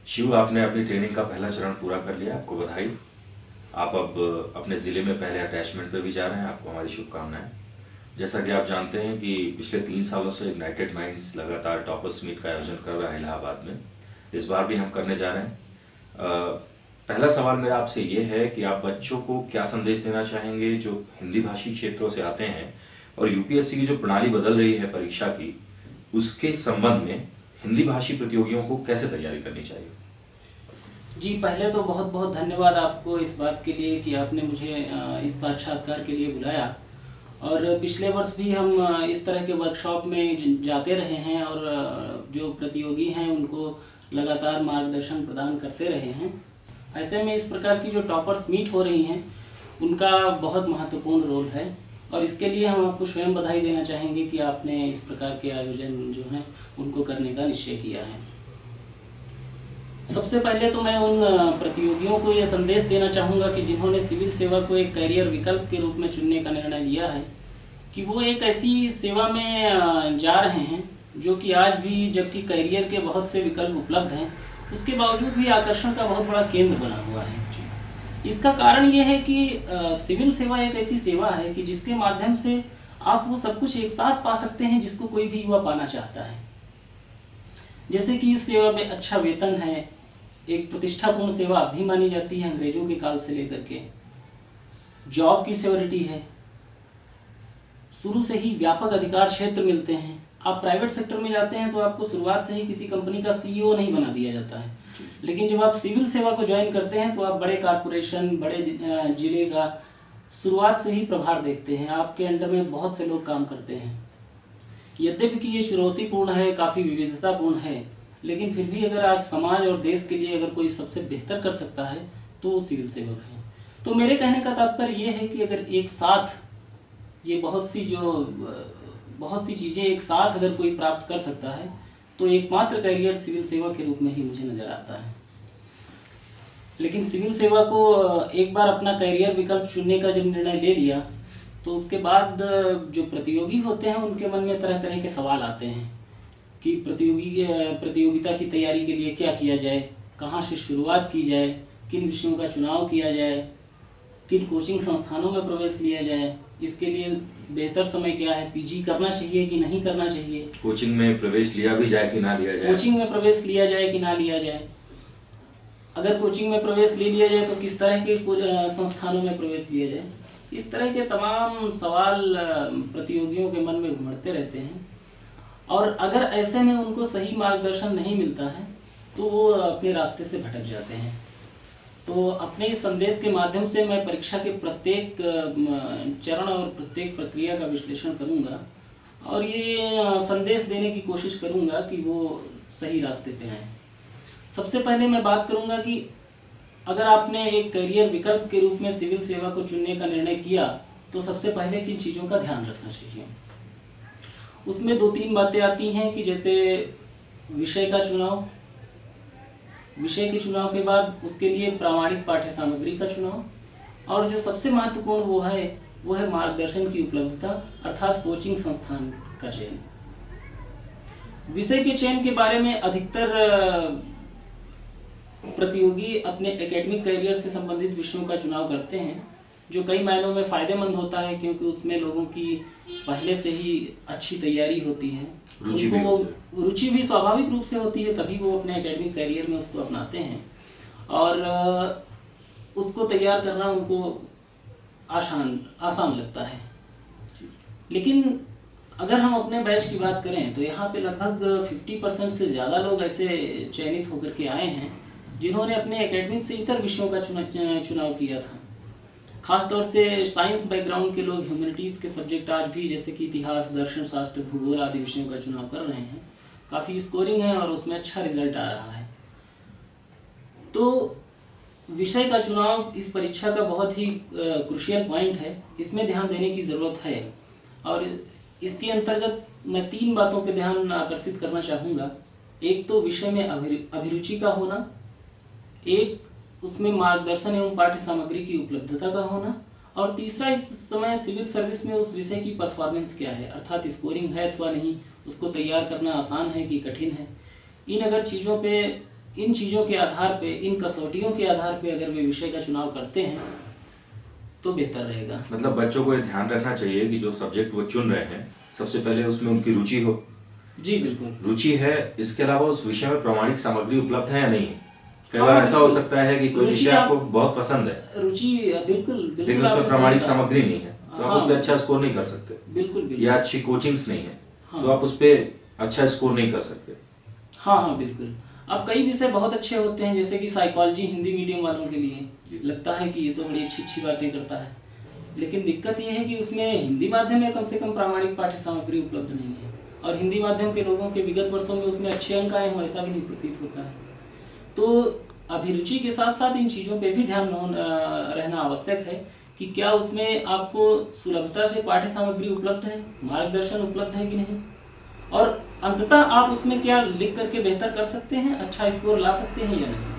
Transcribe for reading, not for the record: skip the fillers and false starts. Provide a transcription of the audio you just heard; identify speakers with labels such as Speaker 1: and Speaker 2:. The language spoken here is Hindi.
Speaker 1: शिव, आपने अपनी ट्रेनिंग का पहला चरण पूरा कर लिया, आपको बधाई। आप अब अपने ज़िले में पहले अटैचमेंट पे भी जा रहे हैं, आपको हमारी शुभकामनाएं। जैसा कि आप जानते हैं कि पिछले 3 सालों से यूनाइटेड माइंड्स लगातार टॉपर्स मीट का आयोजन कर रहा है इलाहाबाद में। इस बार भी हम करने जा रहे हैं। पहला सवाल मेरा आपसे ये है कि आप बच्चों को क्या संदेश देना चाहेंगे जो हिंदी भाषी क्षेत्रों से आते हैं, और यूपीएससी की जो प्रणाली बदल रही है परीक्षा की, उसके संबंध में हिंदी भाषी प्रतियोगियों को कैसे तैयारी करनी चाहिए?
Speaker 2: जी, पहले तो बहुत बहुत धन्यवाद आपको इस बात के लिए कि आपने मुझे इस साक्षात्कार के लिए बुलाया। और पिछले वर्ष भी हम इस तरह के वर्कशॉप में जाते रहे हैं और जो प्रतियोगी हैं उनको लगातार मार्गदर्शन प्रदान करते रहे हैं। ऐसे में इस प्रकार की जो टॉपर्स मीट हो रही हैं उनका बहुत महत्वपूर्ण रोल है, और इसके लिए हम आपको स्वयं बधाई देना चाहेंगे कि आपने इस प्रकार के आयोजन जो हैं उनको करने का निश्चय किया है। सबसे पहले तो मैं उन प्रतियोगियों को यह संदेश देना चाहूँगा कि जिन्होंने सिविल सेवा को एक करियर विकल्प के रूप में चुनने का निर्णय लिया है, कि वो एक ऐसी सेवा में जा रहे हैं जो कि आज भी, जबकि करियर के बहुत से विकल्प उपलब्ध हैं, उसके बावजूद भी आकर्षण का बहुत बड़ा केंद्र बना हुआ है। इसका कारण ये है कि सिविल सेवा एक ऐसी सेवा है कि जिसके माध्यम से आप वो सब कुछ एक साथ पा सकते हैं जिसको कोई भी युवा पाना चाहता है। जैसे कि इस सेवा में अच्छा वेतन है, एक प्रतिष्ठापूर्ण सेवा अभी मानी जाती है अंग्रेजों के काल से लेकर के, जॉब की सिक्योरिटी है, शुरू से ही व्यापक अधिकार क्षेत्र मिलते हैं। आप प्राइवेट सेक्टर में जाते हैं तो आपको शुरुआत से ही किसी कंपनी का सीईओ नहीं बना दिया जाता है, लेकिन जब आप सिविल सेवा को ज्वाइन करते हैं तो आप बड़े कारपोरेशन, बड़े जिले का शुरुआत से ही प्रभार देखते हैं। आपके अंडर में बहुत से लोग काम करते हैं। यद्यपि कि ये चुनौतीपूर्ण है, काफ़ी विविधतापूर्ण है, लेकिन फिर भी अगर आज समाज और देश के लिए अगर कोई सबसे बेहतर कर सकता है तो वो सिविल सेवक है। तो मेरे कहने का तात्पर्य ये है कि अगर एक साथ ये बहुत सी चीज़ें एक साथ अगर कोई प्राप्त कर सकता है तो एकमात्र करियर सिविल सेवा के रूप में ही मुझे नज़र आता है। लेकिन सिविल सेवा को एक बार अपना करियर विकल्प चुनने का जब निर्णय ले लिया तो उसके बाद जो प्रतियोगी होते हैं उनके मन में तरह तरह के सवाल आते हैं कि प्रतियोगिता की तैयारी के लिए क्या किया जाए, कहाँ से शुरुआत की जाए, किन विषयों का चुनाव किया जाए, किन कोचिंग संस्थानों में प्रवेश लिया जाए, इसके लिए बेहतर समय क्या है, पीजी करना चाहिए कि नहीं करना चाहिए,
Speaker 1: कोचिंग में प्रवेश लिया भी जाए कि ना लिया जाए,
Speaker 2: कोचिंग में प्रवेश लिया जाए कि ना लिया जाए, अगर कोचिंग में प्रवेश ले लिया जाए तो किस तरह के संस्थानों में प्रवेश लिया जाए। इस तरह के तमाम सवाल प्रतियोगियों के मन में घुमड़ते रहते हैं, और अगर ऐसे में उनको सही मार्गदर्शन नहीं मिलता है तो वो अपने रास्ते से भटक जाते हैं। तो अपने इस संदेश के माध्यम से मैं परीक्षा के प्रत्येक चरण और प्रत्येक प्रक्रिया का विश्लेषण करूंगा और ये संदेश देने की कोशिश करूंगा कि वो सही रास्ते पे आए। सबसे पहले मैं बात करूंगा कि अगर आपने एक करियर विकल्प के रूप में सिविल सेवा को चुनने का निर्णय किया तो सबसे पहले किन चीज़ों का ध्यान रखना चाहिए। उसमें 2-3 बातें आती हैं कि जैसे विषय का चुनाव, विषय के चुनाव के बाद उसके लिए प्रामाणिक पाठ्य सामग्री का चुनाव, और जो सबसे महत्वपूर्ण वो है मार्गदर्शन की उपलब्धता अर्थात कोचिंग संस्थान का चयन। विषय के चयन के बारे में अधिकतर प्रतियोगी अपने एकेडमिक करियर से संबंधित विषयों का चुनाव करते हैं, जो कई मायनों में फ़ायदेमंद होता है क्योंकि उसमें लोगों की पहले से ही अच्छी तैयारी होती है, रुचि भी स्वाभाविक रूप से होती है, तभी वो अपने एकेडमिक करियर में उसको अपनाते हैं और उसको तैयार करना उनको आसान लगता है। लेकिन अगर हम अपने बैच की बात करें तो यहाँ पे लगभग 50% से ज़्यादा लोग ऐसे चयनित होकर के आए हैं जिन्होंने अपने एकेडमिक से इतर विषयों का चुनाव किया था। खासतौर से साइंस बैकग्राउंड के लोग ह्यूमैनिटीज़ के सब्जेक्ट आज भी जैसे कि इतिहास, दर्शन शास्त्र, भूगोल आदि विषयों का चुनाव कर रहे हैं। काफ़ी स्कोरिंग है और उसमें अच्छा रिजल्ट आ रहा है। तो विषय का चुनाव इस परीक्षा का बहुत ही क्रुशियल पॉइंट है, इसमें ध्यान देने की ज़रूरत है। और इसके अंतर्गत मैं 3 बातों पर ध्यान आकर्षित करना चाहूँगा। एक तो विषय में अभिरुचि का होना, एक उसमें मार्गदर्शन एवं पाठ्य सामग्री की उपलब्धता का होना, और तीसरा इस समय सिविल सर्विस में उस विषय की परफॉर्मेंस क्या है, अर्थात स्कोरिंग है अथवा नहीं, उसको तैयार करना आसान है कि कठिन है। इन अगर चीज़ों पे इन चीज़ों के आधार पे, इन कसौटियों के आधार पे अगर वे विषय का चुनाव करते हैं तो बेहतर रहेगा।
Speaker 1: मतलब बच्चों को ये ध्यान रखना चाहिए कि जो सब्जेक्ट वो चुन रहे हैं सबसे पहले उसमें उनकी रुचि हो।
Speaker 2: जी बिल्कुल,
Speaker 1: रुचि है, इसके अलावा उस विषय में प्रामाणिक सामग्री उपलब्ध है या नहीं है। कई
Speaker 2: हाँ,
Speaker 1: बार ऐसा हो
Speaker 2: बिल्कुल।
Speaker 1: सकता है कि कोई
Speaker 2: रुचि
Speaker 1: विषय आपको बहुत पसंद है
Speaker 2: रुचि बिल्कुल बिल्कुल
Speaker 1: लेकिन उसमें
Speaker 2: आपने
Speaker 1: प्रामाणिक
Speaker 2: सही कहा।
Speaker 1: सामग्री नहीं है, तो आप
Speaker 2: हाँ,
Speaker 1: उस पर अच्छा स्कोर नहीं कर सकते,
Speaker 2: बिल्कुल बिल्कुल।
Speaker 1: या अच्छी कोचिंग्स नहीं है,
Speaker 2: हाँ।
Speaker 1: तो आप उस पर अच्छा स्कोर नहीं कर सकते।
Speaker 2: हाँ हाँ बिल्कुल। अब कई विषय बहुत अच्छे होते हैं, जैसे कि साइकोलॉजी हिंदी मीडियम वालों के लिए लगता है कि ये तो बड़ी अच्छी अच्छी बातें करता है, लेकिन दिक्कत ये है कि उसमें हिंदी माध्यम में कम से कम प्रामाणिक पाठ्य सामग्री उपलब्ध नहीं है, और हिंदी माध्यम के लोगों के विगत वर्षों में उसमें अच्छे अंक आए हों ऐसा भी नहीं प्रतीत होता है। तो अभिरुचि के साथ साथ इन चीज़ों पे भी ध्यान रहना आवश्यक है कि क्या उसमें आपको सुलभता से पाठ्य सामग्री उपलब्ध है, मार्गदर्शन उपलब्ध है कि नहीं, और अंततः आप उसमें क्या लिख करके बेहतर कर सकते हैं, अच्छा स्कोर ला सकते हैं या नहीं।